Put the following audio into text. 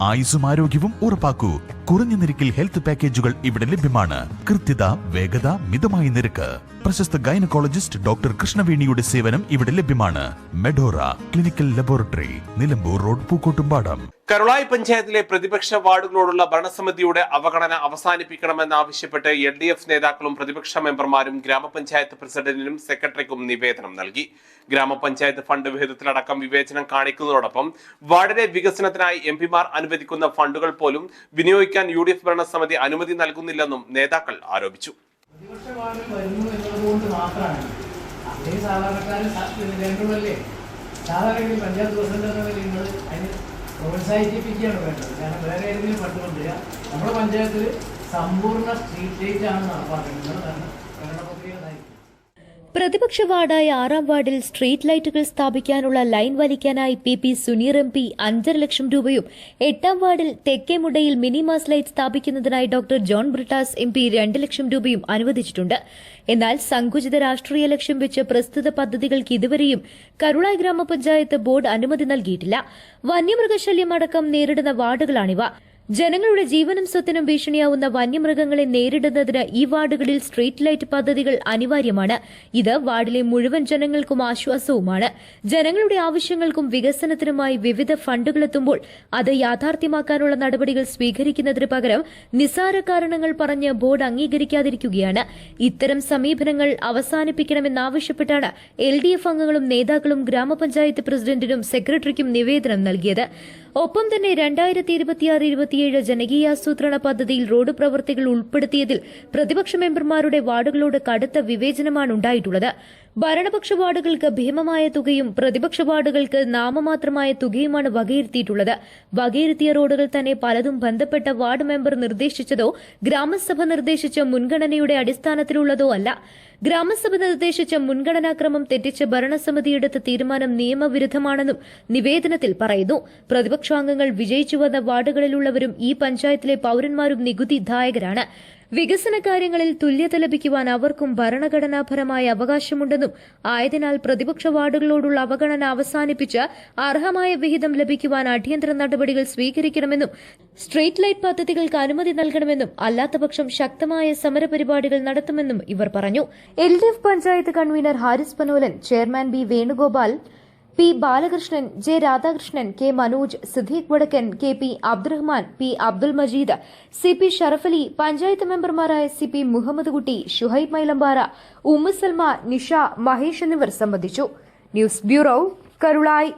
ആയുസ്സും ആരോഗ്യവും ഉറപ്പാക്കൂ. കുറഞ്ഞ നിരക്കിൽ ഹെൽത്ത് പാക്കേജുകൾ ഇവിടെ ലഭ്യമാണ്. കൃത്യത, വേഗത, മിതമായ നിരക്ക്. പ്രശസ്ത ഗൈനക്കോളജിസ്റ്റ് ഡോക്ടർ കൃഷ്ണവേണിയുടെ സേവനം ഇവിടെ ലഭ്യമാണ്. Medora clinical laboratory, Nilambur road, Pookkottumpadam. Karulayi പഞ്ചായത്തിലെ പ്രതിപക്ഷ വാർഡുകളോടുള്ള ഭരണസമിതിയുടെ അവഗണന അവസാനിപ്പിക്കണമെന്നാവശ്യപ്പെട്ട് LDF നേതാക്കളും പ്രതിപക്ഷ മെമ്പർമാരും ഗ്രാമപഞ്ചായത്ത് പ്രസിഡന്റിനും സെക്രട്ടറിക്കും നിവേദനം നൽകി. ഗ്രാമപഞ്ചായത്ത് ഫണ്ട് വിഹിതത്തിലടക്കം വിവേചനം കാണിക്കുന്നതോടൊപ്പം വാർഡിലെ വികസനത്തിനായി MP-മാർ അനുവദിക്കുന്ന ഫണ്ടുകൾ പോലും വിനിയോഗിക്കാൻ UDF ഭരണസമിതി അനുമതി നൽകുന്നില്ലെന്നും നേതാക്കൾ ആരോപിച്ചു. പ്രോത്സാഹിപ്പിക്കുകയാണ് വേണ്ടത്. കാരണം വേറെ ഏതെങ്കിലും ഫണ്ട് കൊണ്ടുവരിക. നമ്മുടെ പഞ്ചായത്തിൽ സമ്പൂർണ്ണ സ്ട്രീറ്റ് ലൈറ്റ് ആണ് നടപ്പാക്കുന്നത്. പ്രതിപക്ഷ വാർഡായ 6-ാം വാർഡിൽ സ്ട്രീറ്റ് ലൈറ്റുകൾ സ്ഥാപിക്കാനുള്ള ലൈൻ വലിക്കാനായി PP സുനീർ MP 5.5 ലക്ഷം രൂപയും 8-ാം വാർഡിൽ തെക്കേമുടയിൽ മിനി മാസ് ലൈറ്റ് സ്ഥാപിക്കുന്നതിനായി ഡോക്ടർ ജോൺ ബ്രിട്ടാസ് MP 2 ലക്ഷം രൂപയും അനുവദിച്ചിട്ടുണ്ട്. എന്നാൽ സങ്കുചിത രാഷ്ട്രീയ ലക്ഷ്യം വെച്ച് പ്രസ്തുത പദ്ധതികൾക്ക് ഇതുവരെയും കരുളായി ഗ്രാമപഞ്ചായത്ത് ബോർഡ് അനുമതി നൽകിയിട്ടില്ല. വന്യമൃഗശല്യം അടക്കം നേരിടുന്ന വാർഡുകളാണിവ. ജനങ്ങളുടെ ജീവനും സ്വത്തിനും ഭീഷണിയാവുന്ന വന്യമൃഗങ്ങളെ നേരിടുന്നതിന് ഈ വാർഡുകളിൽ സ്ട്രീറ്റ് ലൈറ്റ് പദ്ധതികൾ അനിവാര്യമാണ്. ഇത് വാർഡിലെ മുഴുവൻ ജനങ്ങൾക്കും ആശ്വാസവുമാണ്. ജനങ്ങളുടെ ആവശ്യങ്ങൾക്കും വികസനത്തിനുമായി വിവിധ ഫണ്ടുകളെത്തുമ്പോൾ അത് യാഥാർത്ഥ്യമാക്കാനുള്ള നടപടികൾ സ്വീകരിക്കുന്നതിന് പകരം നിസ്സാര കാരണങ്ങൾ പറഞ്ഞ് ബോർഡ് അംഗീകരിക്കാതിരിക്കുകയാണ്. ഇത്തരം സമീപനങ്ങൾ അവസാനിപ്പിക്കണമെന്നാവശ്യപ്പെട്ടാണ് LDF അംഗങ്ങളും നേതാക്കളും ഗ്രാമപഞ്ചായത്ത് പ്രസിഡന്റിനും സെക്രട്ടറിക്കും നിവേദനം നൽകിയത്. ഒപ്പം തന്നെ 2026-27 ജനകീയാസൂത്രണ പദ്ധതിയിൽ റോഡ് പ്രവൃത്തികൾ ഉൾപ്പെടുത്തിയതിൽ പ്രതിപക്ഷ മെമ്പർമാരുടെ വാർഡുകളോട് കടുത്ത വിവേചനമാണ് ഉണ്ടായിട്ടുള്ളത്. ഭരണപക്ഷ വാർഡുകൾക്ക് ഭീമമായ തുകയും പ്രതിപക്ഷ വാർഡുകൾക്ക് നാമമാത്രമായ തുകയുമാണ് വകയിരുത്തിയിട്ടുള്ളത്. വകയിരുത്തിയ റോഡുകൾ തന്നെ പലതും ബന്ധപ്പെട്ട വാർഡ് മെമ്പർ നിർദ്ദേശിച്ചതോ ഗ്രാമസഭ നിർദ്ദേശിച്ച മുൻഗണനയുടെ അടിസ്ഥാനത്തിലുള്ളതോ അല്ല. ഗ്രാമസഭ നിർദ്ദേശിച്ച മുൻഗണനാക്രമം തെറ്റിച്ച് ഭരണസമിതിയെടുത്ത തീരുമാനം നിയമവിരുദ്ധമാണെന്നും നിവേദനത്തിൽ പറയുന്നു. പ്രതിപക്ഷാംഗങ്ങൾ വിജയിച്ചു വന്ന വാർഡുകളിലുള്ളവരും ഈ പഞ്ചായത്തിലെ പൌരന്മാരും നികുതിദായകരാണ്. വികസന കാര്യങ്ങളിൽ തുല്യത ലഭിക്കുവാൻ അവർക്കും ഭരണഘടനാപരമായ അവകാശമുണ്ടെന്നും ആയതിനാൽ പ്രതിപക്ഷ വാർഡുകളോടുള്ള അവഗണന അവസാനിപ്പിച്ച് അർഹമായ വിഹിതം ലഭിക്കുവാൻ അടിയന്തര നടപടികൾ സ്വീകരിക്കണമെന്നും സ്ട്രീറ്റ് ലൈറ്റ് പദ്ധതികൾക്ക് അനുമതി നൽകണമെന്നും അല്ലാത്തപക്ഷം ശക്തമായ സമരപരിപാടികൾ നടത്തുമെന്നും ഇവർ പറഞ്ഞു. LDF panchayat convener Haris Panolan, chairman B Venugopal, P Balakrishnan, J Radhakrishnan, K Manoj, Siddique Vadakkan, KP Abdurahman, P Abdul Majeed, CP Sharafali, panchayat മെമ്പർമാരായ CP മുഹമ്മദ് കുട്ടി, ഷുഹൈബ് മൈലമ്പാറ, ഉമ്മു സൽമ, നിഷ, മഹേഷ് എന്നിവർ സംബന്ധിച്ചു. News bureau, Karulai.